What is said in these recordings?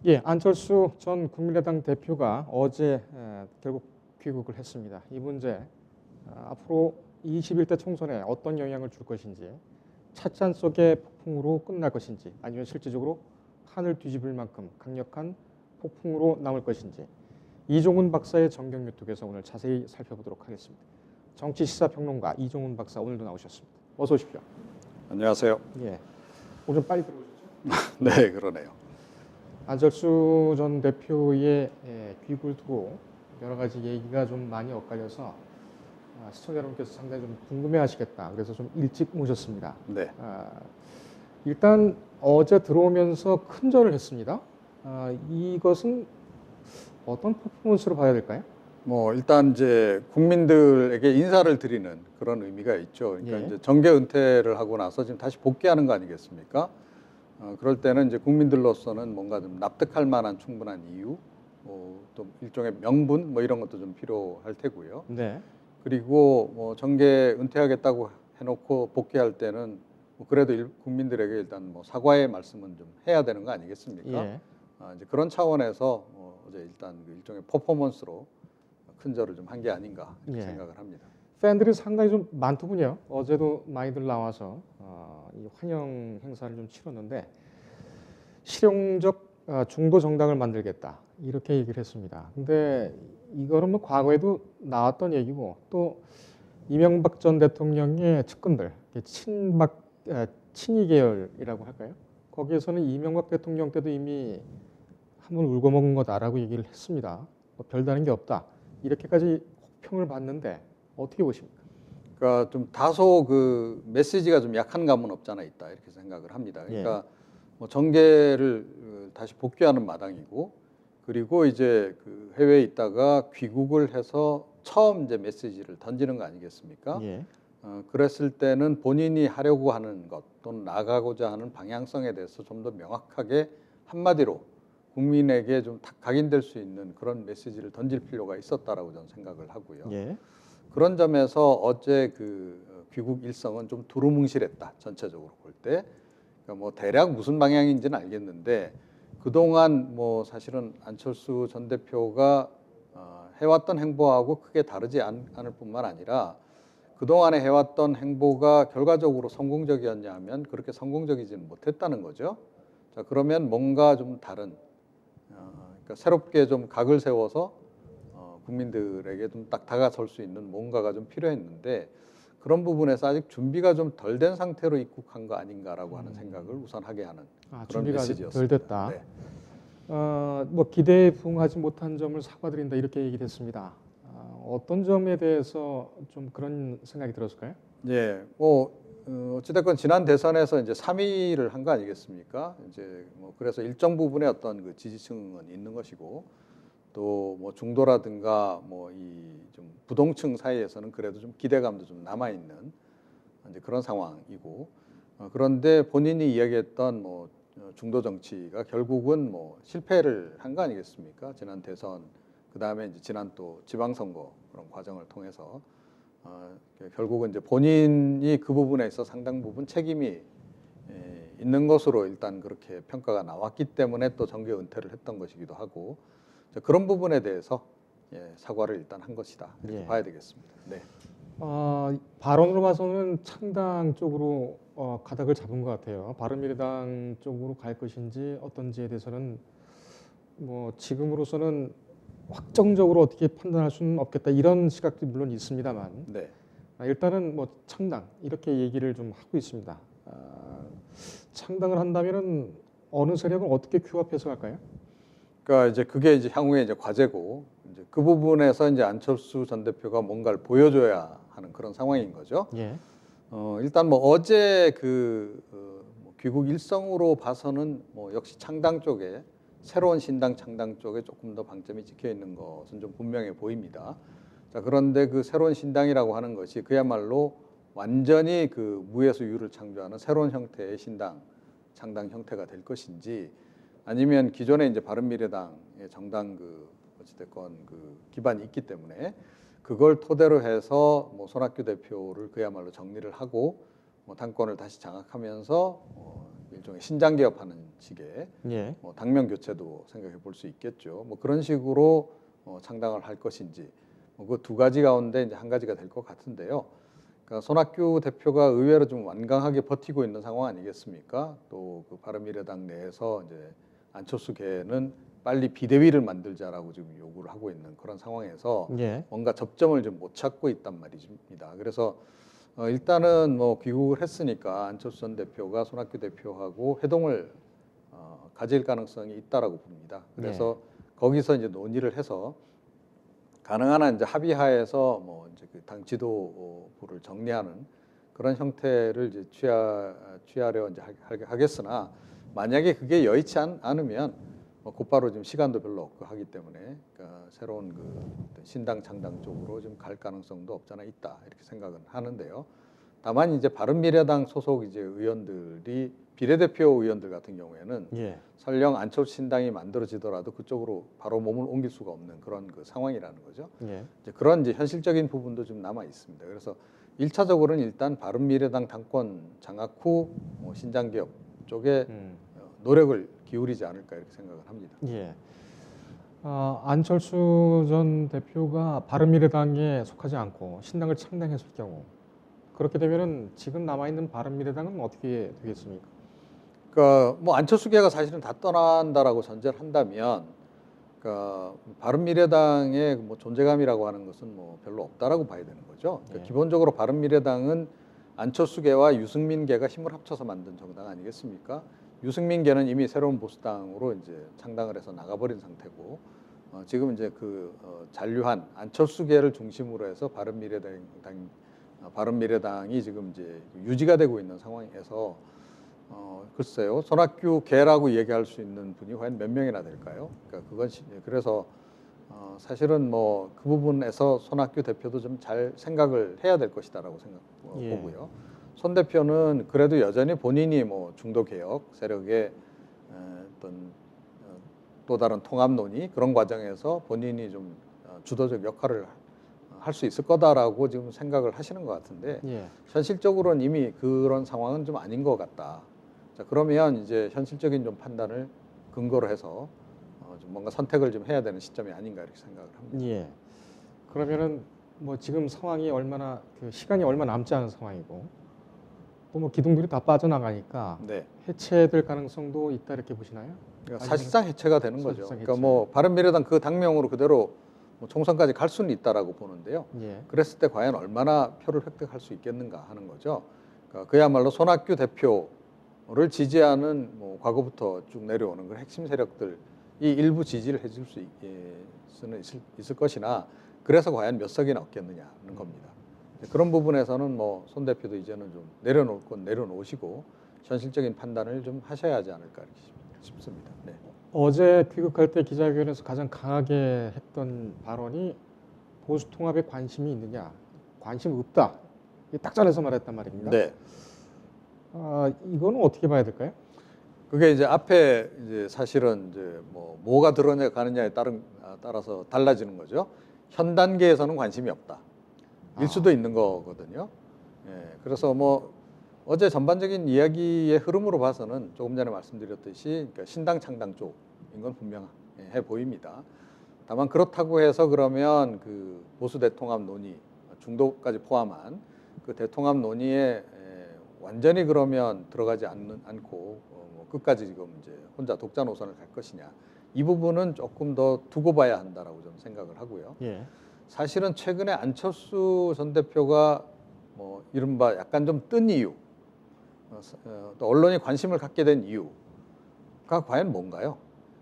예, 안철수 전 국민의당 대표가 어제 결국 귀국을 했습니다. 이 문제 앞으로 21대 총선에 어떤 영향을 줄 것인지, 찻잔 속의 폭풍으로 끝날 것인지, 아니면 실질적으로 판을 뒤집을 만큼 강력한 폭풍으로 남을 것인지, 이종훈 박사의 정경 유튜브에서 오늘 자세히 살펴보도록 하겠습니다. 정치시사평론가 이종훈 박사 오늘도 나오셨습니다. 어서 오십시오. 안녕하세요. 예, 오늘 좀 빨리 들어오셨죠? 네, 그러네요. 안철수 전 대표의 귀국을 두고 여러 가지 얘기가 좀 많이 엇갈려서 시청자 여러분께서 상당히 좀 궁금해하시겠다. 그래서 좀 일찍 모셨습니다. 네. 일단 어제 들어오면서 큰절을 했습니다. 이것은 어떤 퍼포먼스로 봐야 될까요? 일단 이제 국민들에게 인사를 드리는 그런 의미가 있죠. 그러니까 예. 이제 정계 은퇴를 하고 나서 지금 다시 복귀하는 거 아니겠습니까? 그럴 때는 이제 국민들로서는 뭔가 좀 납득할 만한 충분한 이유, 또 일종의 명분 이런 것도 좀 필요할 테고요. 네. 그리고 정계 은퇴하겠다고 해놓고 복귀할 때는 그래도 국민들에게 일단 사과의 말씀은 좀 해야 되는 거 아니겠습니까? 예. 이제 그런 차원에서 어제 일단 일종의 퍼포먼스로 큰절을 좀 한 게 아닌가 이렇게 예. 생각을 합니다. 팬들이 상당히 좀 많더군요. 어제도 많이들 나와서 이 환영 행사를 좀 치렀는데 실용적 중도 정당을 만들겠다 이렇게 얘기를 했습니다. 근데 이거는 뭐 과거에도 나왔던 얘기고 또 이명박 전 대통령의 측근들 친이 계열이라고 할까요? 거기에서는 이명박 대통령 때도 이미 한번 울고 먹은 거다라고 얘기를 했습니다. 별다른 게 없다 이렇게까지 혹평을 받는데 어떻게 보십니까? 그러니까 좀 다소 그 메시지가 좀 약한 감은 없잖아 있다 이렇게 생각을 합니다. 그러니까 정계를 다시 복귀하는 마당이고, 그리고 이제 그 해외에 있다가 귀국을 해서 처음 이제 메시지를 던지는 거 아니겠습니까? 예. 그랬을 때는 본인이 하려고 하는 것 또는 나가고자 하는 방향성에 대해서 좀 더 명확하게 한마디로 국민에게 좀 각인될 수 있는 그런 메시지를 던질 필요가 있었다라고 저는 생각을 하고요. 예. 그런 점에서 어제 그 귀국 일성은 좀 두루뭉실했다 전체적으로 볼 때. 그러니까 대략 무슨 방향인지는 알겠는데 그동안 사실은 안철수 전 대표가 해왔던 행보하고 크게 다르지 않을 뿐만 아니라 그동안에 해왔던 행보가 결과적으로 성공적이었냐 하면 그렇게 성공적이지는 못했다는 거죠. 자, 그러면 뭔가 좀 다른, 그러니까 새롭게 좀 각을 세워서 국민들에게 좀 딱 다가설 수 있는 뭔가가 좀 필요했는데 그런 부분에서 아직 준비가 좀 덜 된 상태로 입국한 거 아닌가라고 하는 생각을 우선 하게 하는 그런 준비가 메시지였습니다. 덜 됐다. 네. 기대에 부응하지 못한 점을 사과드린다 이렇게 얘기를 했습니다. 어떤 점에 대해서 좀 그런 생각이 들었을까요? 예, 어찌됐건 지난 대선에서 이제 3위를 한 거 아니겠습니까? 이제 그래서 일정 부분의 어떤 그 지지층은 있는 것이고 또 중도라든가 이 좀 부동층 사이에서는 그래도 좀 기대감도 좀 남아 있는 이제 그런 상황이고, 그런데 본인이 이야기했던 중도 정치가 결국은 실패를 한 거 아니겠습니까? 지난 대선 그 다음에 이제 지난 또 지방선거 그런 과정을 통해서 결국은 이제 본인이 그 부분에 있어 상당 부분 책임이 있는 것으로 일단 그렇게 평가가 나왔기 때문에 또 정계 은퇴를 했던 것이기도 하고, 그런 부분에 대해서 사과를 일단 한 것이다 이렇게 봐야 되겠습니다. 네. 발언으로 봐서는 창당 쪽으로 가닥을 잡은 것 같아요. 바른미래당 쪽으로 갈 것인지 어떤지에 대해서는 지금으로서는 확정적으로 어떻게 판단할 수는 없겠다 이런 시각도 물론 있습니다만 네. 일단은 창당 이렇게 얘기를 좀 하고 있습니다. 창당을 한다면은 어느 세력을 어떻게 규합해서 갈까요? 그러니까 이제 그게 이제 향후의 이제 과제고, 이제 그 부분에서 이제 안철수 전 대표가 뭔가를 보여줘야 하는 그런 상황인 거죠. 예. 일단 어제 그 귀국 일성으로 봐서는 역시 창당 쪽에 새로운 신당 창당 쪽에 조금 더 방점이 찍혀 있는 것은 좀 분명해 보입니다. 자, 그런데 그 새로운 신당이라고 하는 것이 그야말로 완전히 그 무에서 유를 창조하는 새로운 형태의 신당 창당 형태가 될 것인지, 아니면 기존에 이제 바른미래당의 정당 그 어찌됐건 그 기반이 있기 때문에 그걸 토대로 해서 손학규 대표를 그야말로 정리를 하고 당권을 다시 장악하면서 일종의 신장 개업하는 식의 예. 당명 교체도 생각해 볼 수 있겠죠. 뭐 그런 식으로 창당을 할 것인지 그 두 가지 가운데 이제 한 가지가 될 것 같은데요. 그러니까 손학규 대표가 의외로 좀 완강하게 버티고 있는 상황 아니겠습니까? 또 그 바른미래당 내에서 이제 안철수계는 빨리 비대위를 만들자라고 지금 요구를 하고 있는 그런 상황에서 예. 뭔가 접점을 좀 못 찾고 있단 말입니다. 그래서 일단은 뭐 귀국을 했으니까 안철수 전 대표가 손학규 대표하고 회동을 가질 가능성이 있다라고 봅니다. 그래서 거기서 이제 논의를 해서 가능한 한 이제 합의하에서 뭐 이제 그 당 지도부를 정리하는 그런 형태를 이제 취하려 이제 하겠으나 만약에 그게 여의치 않으면 곧바로 지금 시간도 별로 없고 하기 때문에 그러니까 새로운 그 신당 창당 쪽으로 좀 갈 가능성도 없잖아 있다 이렇게 생각은 하는데요. 다만 이제 바른미래당 소속 이제 의원들이 비례대표 의원들 같은 경우에는 예. 설령 안철수 신당이 만들어지더라도 그쪽으로 바로 몸을 옮길 수가 없는 그런 그 상황이라는 거죠. 예. 이제 그런 이제 현실적인 부분도 좀 남아 있습니다. 그래서 1차적으로는 일단 바른미래당 당권 장악 후 신장개업 쪽에 노력을 기울이지 않을까 이렇게 생각을 합니다. 예. 안철수 전 대표가 바른미래당에 속하지 않고 신당을 창당했을 경우 그렇게 되면은 지금 남아 있는 바른미래당은 어떻게 되겠습니까? 그러니까 뭐 안철수계가 사실은 다 떠난다라고 전제를 한다면, 그러니까 바른미래당의 뭐 존재감이라고 하는 것은 뭐 별로 없다라고 봐야 되는 거죠. 그러니까 예. 기본적으로 바른미래당은 안철수계와 유승민계가 힘을 합쳐서 만든 정당 아니겠습니까? 유승민계는 이미 새로운 보수당으로 이제 창당을 해서 나가버린 상태고, 지금 이제 잔류한 안철수계를 중심으로 해서 바른미래당이 지금 이제 유지가 되고 있는 상황에서 글쎄요, 손학규 계라고 얘기할 수 있는 분이 과연 몇 명이나 될까요? 그러니까 그래서 사실은 뭐 그 부분에서 손학규 대표도 좀 잘 생각을 해야 될 것이다라고 보고요. 손 대표는 그래도 여전히 본인이 뭐 중도 개혁 세력의 어떤 또 다른 통합 논의 그런 과정에서 본인이 좀 주도적 역할을 할 수 있을 거다라고 지금 생각을 하시는 것 같은데 현실적으로는 이미 그런 상황은 좀 아닌 것 같다. 자, 그러면 이제 현실적인 좀 판단을 근거로 해서 좀 뭔가 선택을 좀 해야 되는 시점이 아닌가 이렇게 생각을 합니다. 예. 그러면은 뭐 지금 상황이 얼마나 시간이 얼마 남지 않은 상황이고 또 뭐 기둥들이 다 빠져나가니까 네. 해체될 가능성도 있다 이렇게 보시나요? 그러니까 사실상 해체가 되는 거죠. 사실상 그러니까 해체. 뭐 바른미래당 그 당명으로 그대로 뭐 총선까지 갈 수는 있다라고 보는데요. 예. 그랬을 때 과연 얼마나 표를 획득할 수 있겠는가 하는 거죠. 그러니까 그야말로 손학규 대표를 지지하는 뭐 과거부터 쭉 내려오는 그 핵심 세력들이 일부 지지를 해줄 수는 있을 것이나 그래서 과연 몇 석이나 얻겠느냐는 겁니다. 그런 부분에서는 뭐 손 대표도 이제는 좀 내려놓을 건 내려놓으시고 현실적인 판단을 좀 하셔야 하지 않을까 이렇게 싶습니다. 네. 어제 귀국할 때 기자회견에서 가장 강하게 했던 발언이 보수 통합에 관심이 있느냐, 관심 없다. 이게 딱 잘라서 말했단 말입니다. 네. 이거는 어떻게 봐야 될까요? 그게 이제 앞에 이제 사실은 이제 뭐가 들어가느냐에 따라서 달라지는 거죠. 현 단계에서는 관심이 없다. 일 수도 있는 거거든요. 예, 그래서 뭐 어제 전반적인 이야기의 흐름으로 봐서는 조금 전에 말씀드렸듯이 그러니까 신당 창당 쪽인 건 분명해 보입니다. 다만 그렇다고 해서 그러면 그 보수 대통합 논의 중도까지 포함한 그 대통합 논의에 완전히 그러면 들어가지 않고 뭐 끝까지 지금 이제 혼자 독자 노선을 갈 것이냐 이 부분은 조금 더 두고 봐야 한다라고 저는 생각을 하고요. 예. 사실은 최근에 안철수 전 대표가 뭐 이른바 약간 좀 뜬 이유, 또 언론이 관심을 갖게 된 이유가 과연 뭔가요?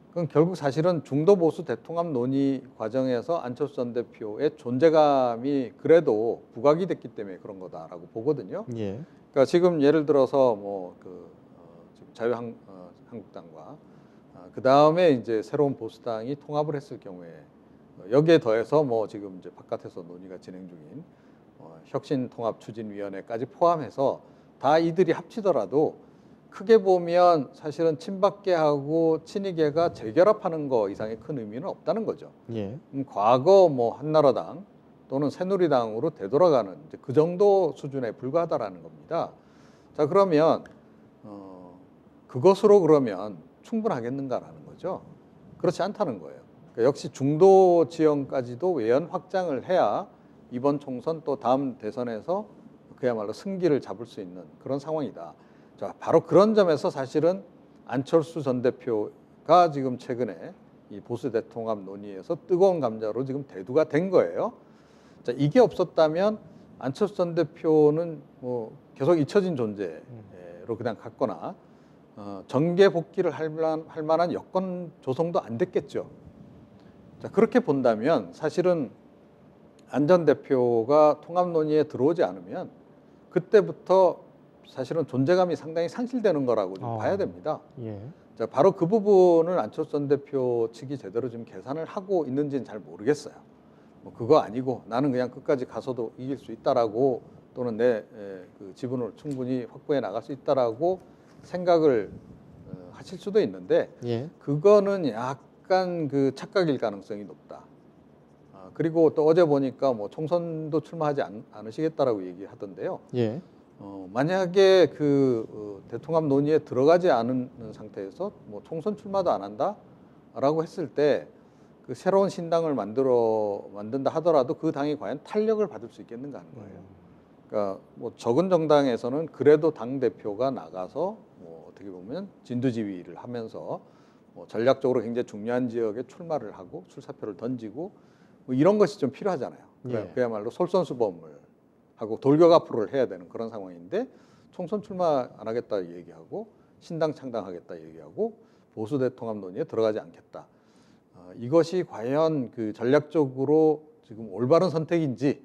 그건 결국 사실은 중도 보수 대통합 논의 과정에서 안철수 전 대표의 존재감이 그래도 부각이 됐기 때문에 그런 거다라고 보거든요. 예. 그러니까 지금 예를 들어서 지금 자유한국당과 그 다음에 이제 새로운 보수당이 통합을 했을 경우에 여기에 더해서 뭐 지금 이제 바깥에서 논의가 진행 중인 혁신통합추진위원회까지 포함해서 다 이들이 합치더라도 크게 보면 사실은 친박계하고 친이계가 재결합하는 거 이상의 큰 의미는 없다는 거죠. 예. 과거 뭐 한나라당 또는 새누리당으로 되돌아가는 이제 그 정도 수준에 불과하다라는 겁니다. 자, 그러면 그것으로 그러면 충분하겠는가라는 거죠. 그렇지 않다는 거예요. 그러니까 역시 중도 지형까지도 외연 확장을 해야 이번 총선 또 다음 대선에서 그야말로 승기를 잡을 수 있는 그런 상황이다. 자, 바로 그런 점에서 사실은 안철수 전 대표가 지금 최근에 이 보수 대통합 논의에서 뜨거운 감자로 지금 대두가 된 거예요. 자, 이게 없었다면 안철수 전 대표는 뭐 계속 잊혀진 존재로 그냥 갔거나 정계 복귀를 할 만한 여건 조성도 안 됐겠죠. 자, 그렇게 본다면 사실은 안 전 대표가 통합 논의에 들어오지 않으면 그때부터 사실은 존재감이 상당히 상실되는 거라고 좀 봐야 됩니다. 예. 자, 바로 그 부분을 안철수 전 대표 측이 제대로 지금 계산을 하고 있는지는 잘 모르겠어요. 뭐 그거 아니고 나는 그냥 끝까지 가서도 이길 수 있다라고 또는 내 그 지분을 충분히 확보해 나갈 수 있다라고 생각을 하실 수도 있는데 예. 그거는 약간 그 착각일 가능성이 높다. 그리고 또 어제 보니까 뭐 총선도 출마하지 않으시겠다라고 얘기하던데요. 예. 만약에 대통합 논의에 들어가지 않은 상태에서 뭐 총선 출마도 안 한다라고 했을 때 그 새로운 신당을 만든다 하더라도 그 당이 과연 탄력을 받을 수 있겠는가 하는 거예요. 그러니까 뭐 적은 정당에서는 그래도 당 대표가 나가서 뭐 어떻게 보면 진두지휘를 하면서 뭐 전략적으로 굉장히 중요한 지역에 출마를 하고 출사표를 던지고 뭐 이런 것이 좀 필요하잖아요. 예. 그야말로 솔선수범을 하고 돌격앞으로를 해야 되는 그런 상황인데 총선 출마 안 하겠다 얘기하고 신당 창당하겠다 얘기하고 보수 대통합 논의에 들어가지 않겠다. 이것이 과연 그 전략적으로 지금 올바른 선택인지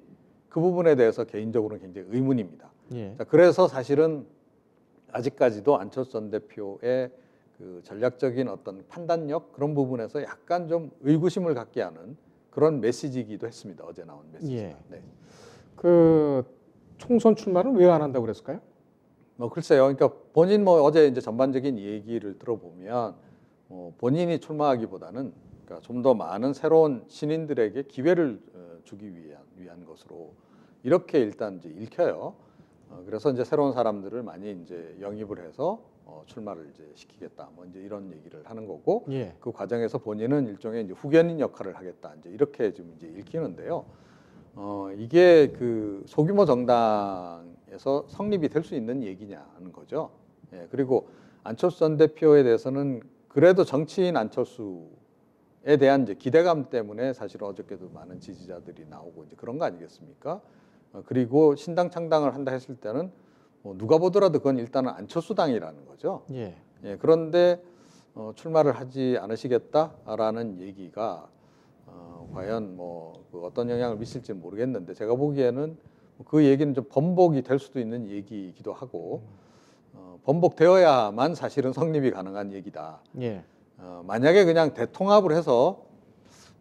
그 부분에 대해서 개인적으로는 굉장히 의문입니다. 예. 자, 그래서 사실은 아직까지도 안철수 전 대표의 그 전략적인 어떤 판단력 그런 부분에서 약간 좀 의구심을 갖게 하는 그런 메시지이기도 했습니다. 어제 나온 메시지가. 예. 네. 그 총선 출마를 왜 안 한다고 그랬을까요? 뭐 글쎄요. 그러니까 본인 뭐 어제 이제 전반적인 얘기를 들어보면 본인이 출마하기보다는 그러니까 좀 더 많은 새로운 신인들에게 기회를 주기 위한 것으로 이렇게 일단 이제 읽혀요. 그래서 이제 새로운 사람들을 많이 이제 영입을 해서 출마를 이제 시키겠다. 뭐 이제 이런 얘기를 하는 거고 예. 그 과정에서 본인은 일종의 이제 후견인 역할을 하겠다. 이제 이렇게 지금 이제 읽히는데요. 이게 그 소규모 정당에서 성립이 될 수 있는 얘기냐는 거죠. 예, 그리고 안철수 전 대표에 대해서는 그래도 정치인 안철수에 대한 이제 기대감 때문에 사실 어저께도 많은 지지자들이 나오고 이제 그런 거 아니겠습니까? 그리고 신당 창당을 한다 했을 때는 누가 보더라도 그건 일단은 안철수당이라는 거죠. 예. 예, 그런데 출마를 하지 않으시겠다라는 얘기가 과연 그 어떤 영향을 미칠지는 모르겠는데 제가 보기에는 그 얘기는 좀 번복이 될 수도 있는 얘기이기도 하고 번복되어야만 사실은 성립이 가능한 얘기다. 예. 만약에 그냥 대통합을 해서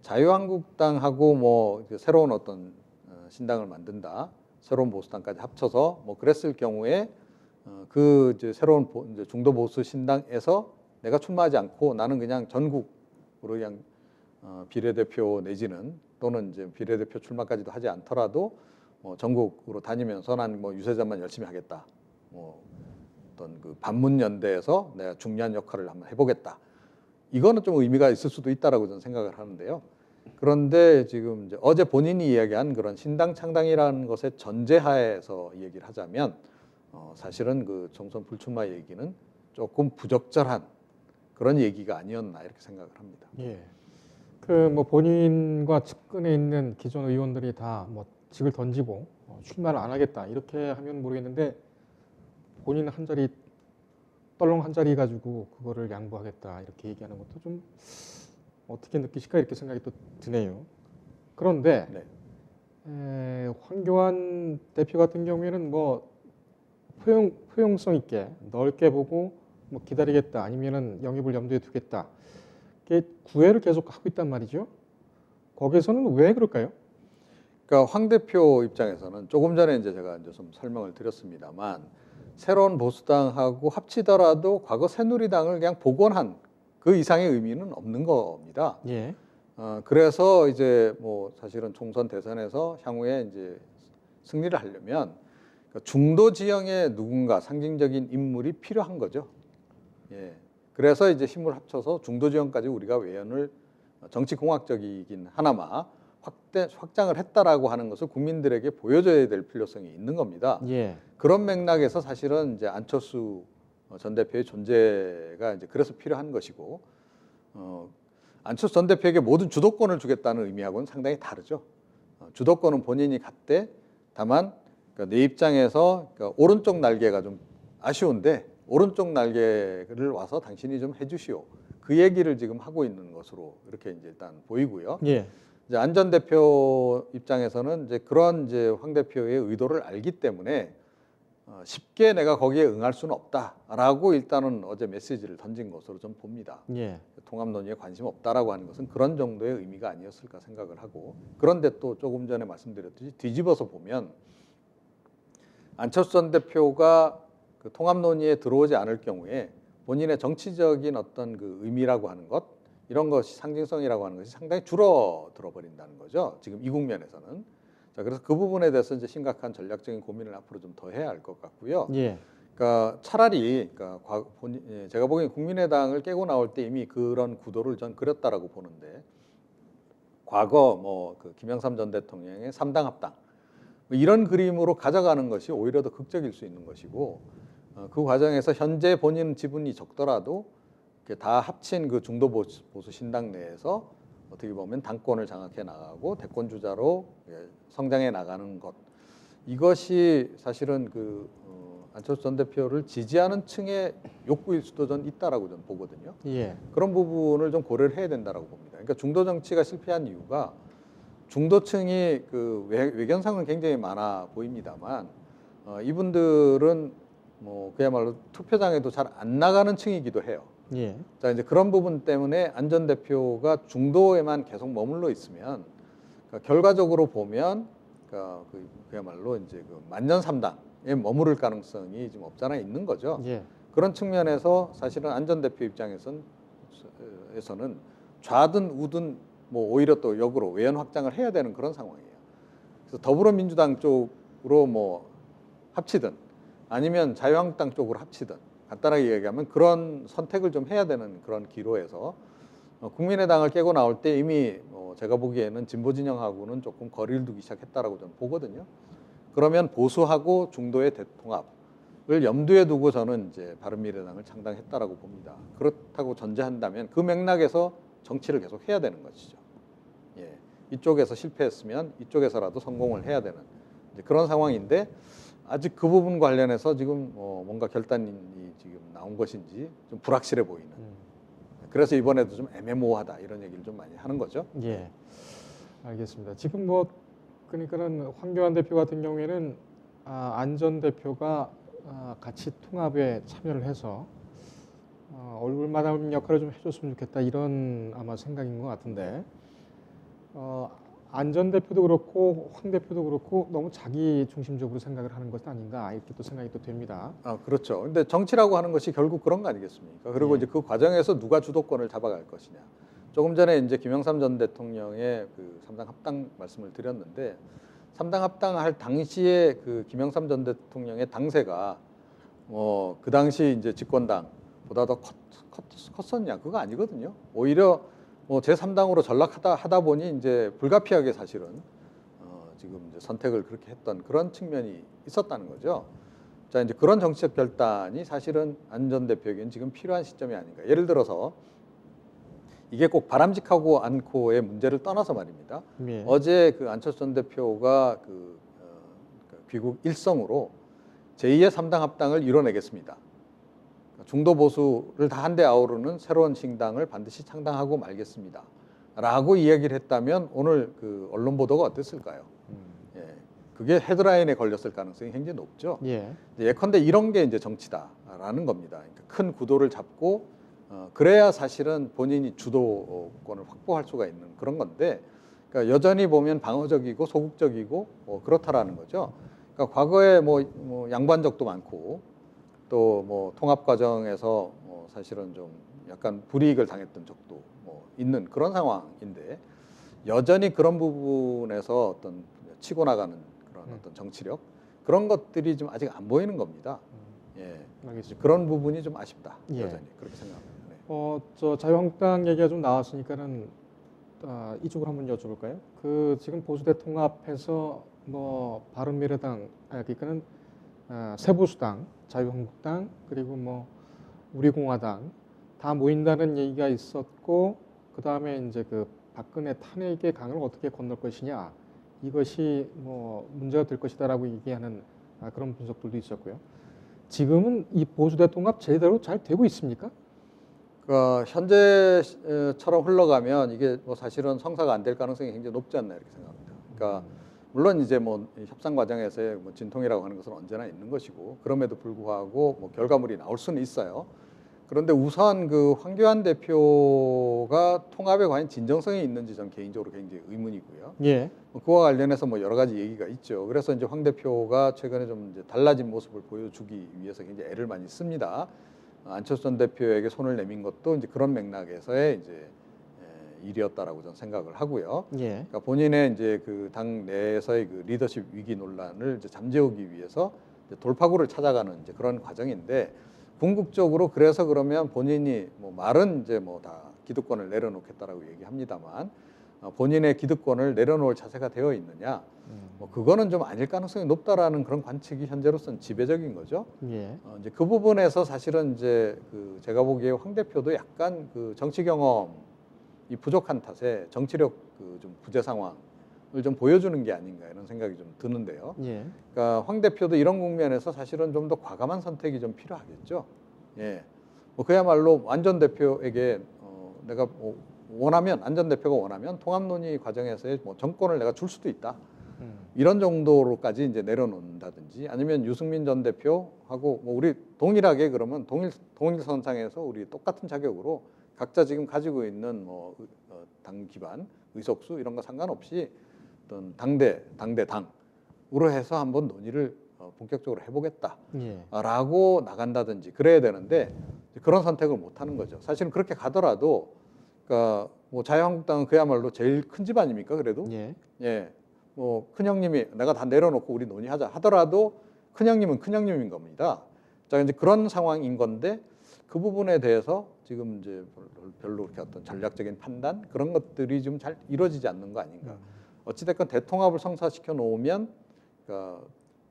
자유한국당하고 뭐 새로운 어떤 신당을 만든다, 새로운 보수당까지 합쳐서 뭐 그랬을 경우에 그 이제 새로운 이제 중도 보수 신당에서 내가 출마하지 않고 나는 그냥 전국으로 그냥 비례대표 내지는 또는 이제 비례대표 출마까지도 하지 않더라도 전국으로 다니면서 난 뭐 유세전만 열심히 하겠다. 뭐 어떤 그 반문연대에서 내가 중요한 역할을 한번 해보겠다. 이거는 좀 의미가 있을 수도 있다라고 저는 생각을 하는데요. 그런데 지금 이제 어제 본인이 이야기한 그런 신당 창당이라는 것의 전제하에서 얘기를 하자면 사실은 그 총선 불출마 얘기는 조금 부적절한 그런 얘기가 아니었나 이렇게 생각을 합니다. 예. 그 뭐 본인과 측근에 있는 기존 의원들이 다 뭐 직을 던지고 출마를 안 하겠다 이렇게 하면 모르겠는데 본인 한 자리 떨렁 한 자리 가지고 그거를 양보하겠다 이렇게 얘기하는 것도 좀 어떻게 느끼실까 이렇게 생각이 또 드네요. 그런데 네. 황교안 대표 같은 경우에는 뭐 포용성 있게 넓게 보고 뭐 기다리겠다 아니면은 영입을 염두에 두겠다. 이게 구애를 계속 하고 있단 말이죠. 거기서는 왜 그럴까요? 그러니까 황 대표 입장에서는 조금 전에 이제 제가 이제 좀 설명을 드렸습니다만 새로운 보수당하고 합치더라도 과거 새누리당을 그냥 복원한 그 이상의 의미는 없는 겁니다. 예. 그래서 이제 뭐 사실은 총선 대선에서 향후에 이제 승리를 하려면 중도 지형의 누군가 상징적인 인물이 필요한 거죠. 예. 그래서 이제 힘을 합쳐서 중도 지역까지 우리가 외연을 정치 공학적이긴 하나마 확장을 했다라고 하는 것을 국민들에게 보여줘야 될 필요성이 있는 겁니다. 예. 그런 맥락에서 사실은 이제 안철수 전 대표의 존재가 이제 그래서 필요한 것이고, 안철수 전 대표에게 모든 주도권을 주겠다는 의미하고는 상당히 다르죠. 주도권은 본인이 갖되, 다만 그러니까 내 입장에서 그러니까 오른쪽 날개가 좀 아쉬운데 오른쪽 날개를 와서 당신이 좀 해주시오. 그 얘기를 지금 하고 있는 것으로 이렇게 이제 일단 보이고요. 예. 이제 안 전 대표 입장에서는 이제 그런 이제 황 대표의 의도를 알기 때문에 쉽게 내가 거기에 응할 수는 없다라고 일단은 어제 메시지를 던진 것으로 좀 봅니다. 예. 통합 논의에 관심 없다라고 하는 것은 그런 정도의 의미가 아니었을까 생각을 하고, 그런데 또 조금 전에 말씀드렸듯이 뒤집어서 보면 안철수 전 대표가 그 통합 논의에 들어오지 않을 경우에 본인의 정치적인 어떤 그 의미라고 하는 것, 이런 것이 상징성이라고 하는 것이 상당히 줄어들어 버린다는 거죠. 지금 이 국면에서는. 자, 그래서 그 부분에 대해서 이제 심각한 전략적인 고민을 앞으로 좀 더 해야 할 것 같고요. 예. 그러니까 차라리 제가 보기엔 국민의당을 깨고 나올 때 이미 그런 구도를 전 그렸다라고 보는데, 과거 뭐 그 김영삼 전 대통령의 3당 합당 뭐 이런 그림으로 가져가는 것이 오히려 더 극적일 수 있는 것이고, 그 과정에서 현재 본인 지분이 적더라도 다 합친 그 중도 보수 신당 내에서 어떻게 보면 당권을 장악해 나가고 대권 주자로 성장해 나가는 것, 이것이 사실은 그 안철수 전 대표를 지지하는 층의 욕구일 수도 전 있다라고 저는 보거든요. 예. 그런 부분을 좀 고려를 해야 된다라고 봅니다. 그러니까 중도 정치가 실패한 이유가 중도층이 그 외견상은 굉장히 많아 보입니다만 이분들은 뭐 그야말로 투표장에도 잘 안 나가는 층이기도 해요. 예. 자, 이제 그런 부분 때문에 안 전 대표가 중도에만 계속 머물러 있으면, 그러니까 결과적으로 보면 그야말로 이제 그 만년 3당에 머무를 가능성이 좀 없잖아 있는 거죠. 예. 그런 측면에서 사실은 안 전 대표 입장에서는 좌든 우든 뭐 오히려 또 역으로 외연 확장을 해야 되는 그런 상황이에요. 그래서 더불어민주당 쪽으로 뭐 합치든 아니면 자유한국당 쪽으로 합치든, 간단하게 얘기하면 그런 선택을 좀 해야 되는 그런 기로에서 국민의당을 깨고 나올 때 이미 제가 보기에는 진보 진영하고는 조금 거리를 두기 시작했다라고 저는 보거든요. 그러면 보수하고 중도의 대통합을 염두에 두고 저는 이제 바른미래당을 창당했다라고 봅니다. 그렇다고 전제한다면 그 맥락에서 정치를 계속 해야 되는 것이죠. 예, 이쪽에서 실패했으면 이쪽에서라도 성공을 해야 되는 이제 그런 상황인데, 아직 그 부분 관련해서 지금 뭔가 결단이 지금 나온 것인지 좀 불확실해 보이는. 그래서 이번에도 좀 애매모호하다 이런 얘기를 좀 많이 하는 거죠. 예. 알겠습니다. 지금 뭐 그러니까는 황교안 대표 같은 경우에는 안 전 대표가 같이 통합에 참여를 해서 얼굴 마담 역할을 좀 해줬으면 좋겠다, 이런 아마 생각인 것 같은데, 안 전 대표도 그렇고 황 대표도 그렇고 너무 자기 중심적으로 생각을 하는 것은 아닌가, 이렇게 또 생각이 또 됩니다. 그렇죠. 근데 정치라고 하는 것이 결국 그런 거 아니겠습니까? 그리고 예. 이제 그 과정에서 누가 주도권을 잡아갈 것이냐. 조금 전에 이제 김영삼 전 대통령의 그 3당 합당 말씀을 드렸는데, 3당 합당할 당시에 그 김영삼 전 대통령의 당세가 그 당시 이제 집권당보다 더 컸었냐? 그거 아니거든요. 오히려 제3당으로 전락하다 보니 이제 불가피하게 사실은 지금 이제 선택을 그렇게 했던 그런 측면이 있었다는 거죠. 자, 이제 그런 정치적 결단이 사실은 안 전 대표에게는 지금 필요한 시점이 아닌가. 예를 들어서 이게 꼭 바람직하고 않고의 문제를 떠나서 말입니다. 예. 어제 그 안철수 전 대표가 귀국 일성으로 제2의 3당 합당을 이뤄내겠습니다. 중도 보수를 다 한데 아우르는 새로운 신당을 반드시 창당하고 말겠습니다. 라고 이야기를 했다면 오늘 그 언론 보도가 어땠을까요? 예, 그게 헤드라인에 걸렸을 가능성이 굉장히 높죠. 예. 예컨대 이런 게 이제 정치다라는 겁니다. 그러니까 큰 구도를 잡고 그래야 사실은 본인이 주도권을 확보할 수가 있는 그런 건데, 그러니까 여전히 보면 방어적이고 소극적이고 그렇다라는 거죠. 그러니까 과거에 뭐 양보한 적도 많고 또 뭐 통합 과정에서 사실은 좀 약간 불이익을 당했던 적도 있는 그런 상황인데, 여전히 그런 부분에서 어떤 치고 나가는 그런 어떤 정치력, 그런 것들이 좀 아직 안 보이는 겁니다. 예. 알겠습니다. 그런 부분이 좀 아쉽다. 예. 여전히 그렇게 생각합니다. 네. 저 자유한국당 얘기가 좀 나왔으니까는 이쪽으로 한번 여쭤볼까요? 그 지금 보수대 통합해서 뭐 바른미래당, 그러니까는 새보수당, 자유한국당 그리고 뭐 우리공화당 다 모인다는 얘기가 있었고 그 다음에 이제 그 박근혜 탄핵의 강을 어떻게 건널 것이냐 이것이 뭐 문제가 될 것이다라고 얘기하는 그런 분석들도 있었고요. 지금은 이 보수대 통합 제대로 잘 되고 있습니까? 그러니까 현재처럼 흘러가면 이게 뭐 사실은 성사가 안 될 가능성이 굉장히 높지 않나 이렇게 생각합니다. 그러니까 물론 이제 뭐 협상 과정에서의 뭐 진통이라고 하는 것은 언제나 있는 것이고 그럼에도 불구하고 뭐 결과물이 나올 수는 있어요. 그런데 우선 그 황교안 대표가 통합에 과연 진정성이 있는지 전 개인적으로 굉장히 의문이고요. 예. 그와 관련해서 뭐 여러 가지 얘기가 있죠. 그래서 이제 황 대표가 최근에 좀 이제 달라진 모습을 보여주기 위해서 굉장히 애를 많이 씁니다. 안철수 전 대표에게 손을 내민 것도 이제 그런 맥락에서의 이제 일이었다라고 저는 생각을 하고요. 예. 그러니까 본인의 이제 그 당 내에서의 그 리더십 위기 논란을 이제 잠재우기 위해서 이제 돌파구를 찾아가는 이제 그런 과정인데 궁극적으로 그래서 그러면 본인이 뭐 말은 이제 뭐 다 기득권을 내려놓겠다라고 얘기합니다만 본인의 기득권을 내려놓을 자세가 되어 있느냐? 뭐 그거는 좀 아닐 가능성이 높다라는 그런 관측이 현재로서는 지배적인 거죠. 예. 이제 그 부분에서 사실은 이제 그 제가 보기에 황 대표도 약간 그 정치 경험이 부족한 탓에 정치력 그 좀 부재 상황을 좀 보여주는 게 아닌가 이런 생각이 좀 드는데요. 예. 그러니까 황 대표도 이런 국면에서 사실은 좀 더 과감한 선택이 좀 필요하겠죠. 예. 뭐 그야말로 안 전 대표에게 내가 뭐 원하면 안 전 대표가 원하면 통합 논의 과정에서의 뭐 정권을 내가 줄 수도 있다. 이런 정도로까지 이제 내려놓는다든지 아니면 유승민 전 대표하고 뭐 우리 동일하게 그러면 동일선상에서 우리 똑같은 자격으로 각자 지금 가지고 있는 뭐 당 기반 의석수 이런 거 상관없이 어떤 당으로 해서 한번 논의를 본격적으로 해보겠다라고 나간다든지 그래야 되는데 그런 선택을 못 하는 거죠. 사실은 그렇게 가더라도 그러니까 뭐 자유한국당은 그야말로 제일 큰 집 아닙니까? 그래도 예. 뭐 큰형님이 내가 다 내려놓고 우리 논의하자 하더라도 큰형님은 큰형님인 겁니다. 자 이제 그런 상황인 건데 그 부분에 대해서 지금 이제 별로 그렇게 어떤 전략적인 판단 그런 것들이 좀 잘 이루어지지 않는 거 아닌가. 어찌됐건 대통합을 성사시켜 놓으면 그러니까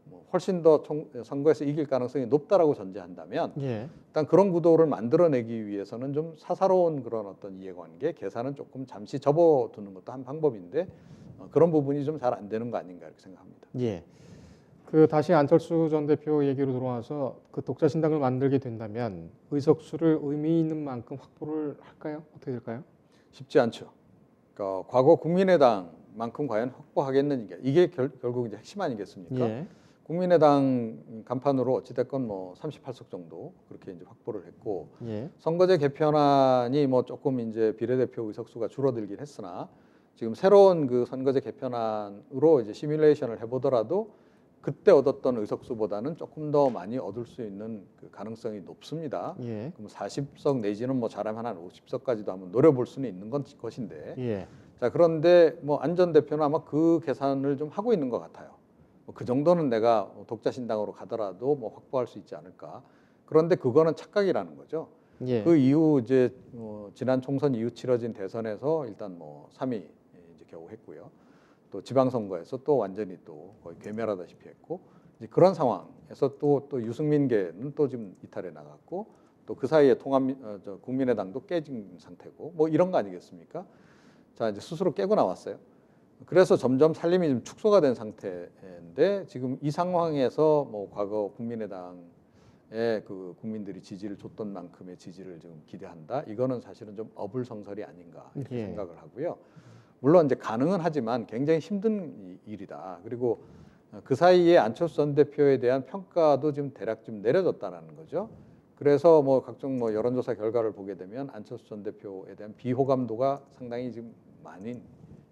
뭐 훨씬 더 선거에서 이길 가능성이 높다라고 전제한다면 일단 그런 구도를 만들어내기 위해서는 좀 사사로운 그런 어떤 이해관계 계산은 조금 잠시 접어두는 것도 한 방법인데 그런 부분이 좀 잘 안 되는 거 아닌가 이렇게 생각합니다. 예. 그 다시 안철수 전 대표 얘기로 돌아와서 그 독자신당을 만들게 된다면 의석수를 의미 있는 만큼 확보를 할까요? 어떻게 될까요? 쉽지 않죠. 그러니까 과거 국민의당만큼 과연 확보하겠느냐 이게 결국 이제 핵심 아니겠습니까? 예. 국민의당 간판으로 어찌됐건 뭐 38석 정도 그렇게 이제 확보를 했고 예. 선거제 개편안이 뭐 조금 이제 비례대표 의석수가 줄어들긴 했으나 지금 새로운 그 선거제 개편안으로 이제 시뮬레이션을 해보더라도 그때 얻었던 의석수보다는 조금 더 많이 얻을 수 있는 그 가능성이 높습니다. 예. 그럼 40석 내지는 뭐 잘하면 한 50석까지도 한번 노려볼 수는 있는 것인데. 예. 자 그런데 뭐 안 전 대표는 아마 그 계산을 좀 하고 있는 것 같아요. 그 정도는 내가 독자신당으로 가더라도 뭐 확보할 수 있지 않을까. 그런데 그거는 착각이라는 거죠. 예. 그 이후 이제 지난 총선 이후 치러진 대선에서 일단 뭐 3위 이제 겨우 했고요. 또 지방선거에서 또 완전히 또 거의 괴멸하다시피 했고 이제 그런 상황에서 또 유승민계는 또 지금 이탈해 나갔고 또 그 사이에 국민의당도 깨진 상태고 뭐 이런 거 아니겠습니까? 자 이제 스스로 깨고 나왔어요. 그래서 점점 살림이 좀 축소가 된 상태인데 지금 이 상황에서 뭐 과거 국민의당에 그 국민들이 지지를 줬던 만큼의 지지를 지금 기대한다. 이거는 사실은 좀 어불성설이 아닌가 이렇게 예. 생각을 하고요. 물론 이제 가능은 하지만 굉장히 힘든 일이다. 그리고 그 사이에 안철수 전 대표에 대한 평가도 지금 대략 좀 내려졌다는 거죠. 그래서 뭐 각종 뭐 여론조사 결과를 보게 되면 안철수 전 대표에 대한 비호감도가 상당히 지금 많이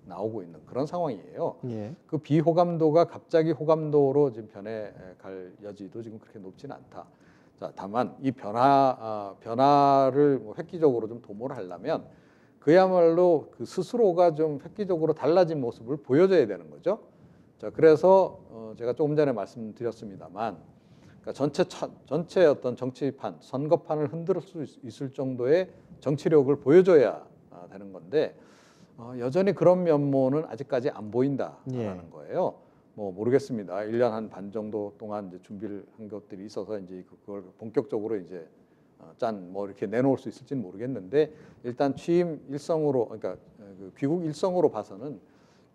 나오고 있는 그런 상황이에요. 예. 그 비호감도가 갑자기 호감도로 지금 변해갈 여지도 지금 그렇게 높지는 않다. 자, 다만 이 변화를 뭐 획기적으로 좀 도모를 하려면 그야말로 그 스스로가 좀 획기적으로 달라진 모습을 보여줘야 되는 거죠. 자, 그래서 제가 조금 전에 말씀드렸습니다만 그러니까 전체 어떤 정치판, 선거판을 흔들 수 있을 정도의 정치력을 보여줘야 되는 건데 여전히 그런 면모는 아직까지 안 보인다라는 예. 거예요. 뭐 모르겠습니다. 1년 한 반 정도 동안 이제 준비를 한 것들이 있어서 이제 그걸 본격적으로 이제 뭐 이렇게 내놓을 수 있을지는 모르겠는데 일단 취임 일성으로 그러니까 그 귀국 일성으로 봐서는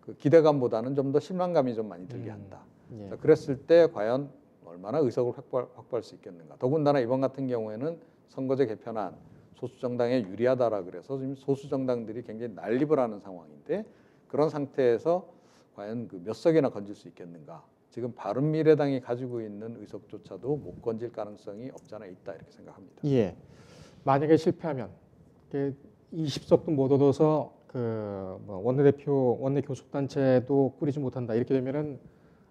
그 기대감보다는 좀 더 실망감이 좀 많이 들게 한다. 예. 자, 그랬을 때 과연 얼마나 의석을 확보할 수 있겠는가. 더군다나 이번 같은 경우에는 선거제 개편안 소수 정당에 유리하다라 그래서 지금 소수 정당들이 굉장히 난립을 하는 상황인데 그런 상태에서 과연 그 몇 석이나 건질 수 있겠는가. 지금 바른미래당이 가지고 있는 의석조차도 못 건질 가능성이 없지 않아 있다 이렇게 생각합니다. 예. 만약에 실패하면 20석도 못 얻어서 뭐 원내대표, 원내 교섭단체도 꾸리지 못한다. 이렇게 되면은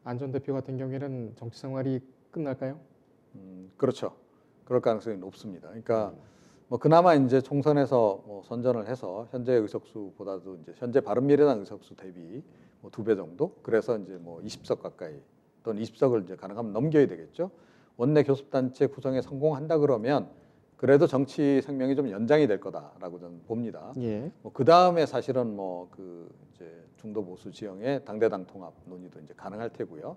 안 전 대표 같은 경우에는 정치 생활이 끝날까요? 그렇죠. 그럴 가능성이 높습니다. 그러니까 뭐 그나마 이제 총선에서 뭐 선전을 해서 현재 의석수보다도 이제 현재 바른미래당 의석수 대비 뭐 2배 정도. 그래서 이제 뭐 20석 가까이 또는 20석을 이제 가능하면 넘겨야 되겠죠. 원내 교섭단체 구성에 성공한다 그러면 그래도 정치 생명이 좀 연장이 될 거다라고 저는 봅니다. 예. 뭐 그 다음에 사실은 뭐 그 이제 중도 보수 지형의 당대당 통합 논의도 이제 가능할 테고요.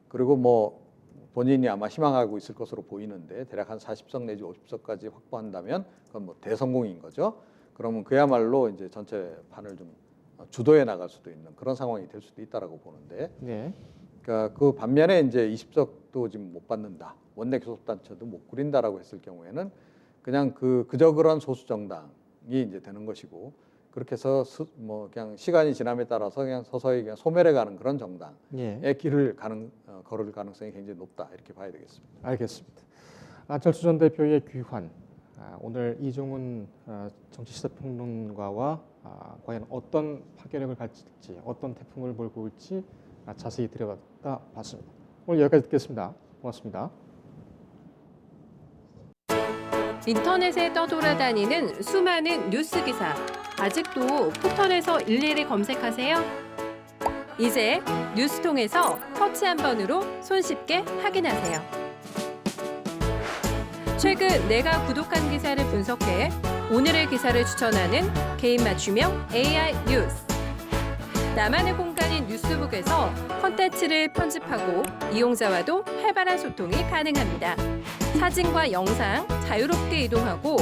그리고 뭐 본인이 아마 희망하고 있을 것으로 보이는데 대략 한 40석 내지 50석까지 확보한다면 그건 뭐 대성공인 거죠. 그러면 그야말로 이제 전체 판을 좀 주도해 나갈 수도 있는 그런 상황이 될 수도 있다라고 보는데. 네. 그러니까 그 반면에 이제 20석도 지금 못 받는다. 원내 교섭단체도 못 꾸린다라고 했을 경우에는 그냥 그저 그런 소수 정당이 이제 되는 것이고 그렇게 해서 뭐 그냥 시간이 지남에 따라서 그냥 서서히 그냥 소멸해 가는 그런 정당의 예. 길을 걸을 가능성이 굉장히 높다 이렇게 봐야 되겠습니다. 알겠습니다. 안철수 전 대표의 귀환. 오늘 이종훈 정치시사평론가와 과연 어떤 파괴력을 가질지, 어떤 태풍을 몰고 올지 자세히 들여다 봤습니다. 오늘 여기까지 듣겠습니다. 고맙습니다. 인터넷에 떠돌아다니는 수많은 뉴스 기사. 아직도 포털에서 일일이 검색하세요? 이제 뉴스통에서 터치 한 번으로 손쉽게 확인하세요. 최근 내가 구독한 기사를 분석해 오늘의 기사를 추천하는 개인 맞춤형 AI 뉴스. 나만의 공간인 뉴스북에서 콘텐츠를 편집하고 이용자와도 활발한 소통이 가능합니다. 사진과 영상 자유롭게 이동하고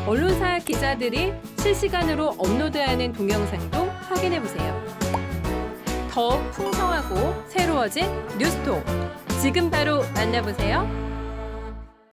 언론사 기자들이 실시간으로 업로드하는 동영상도 확인해보세요. 더 풍성하고 새로워진 뉴스통. 지금 바로 만나보세요.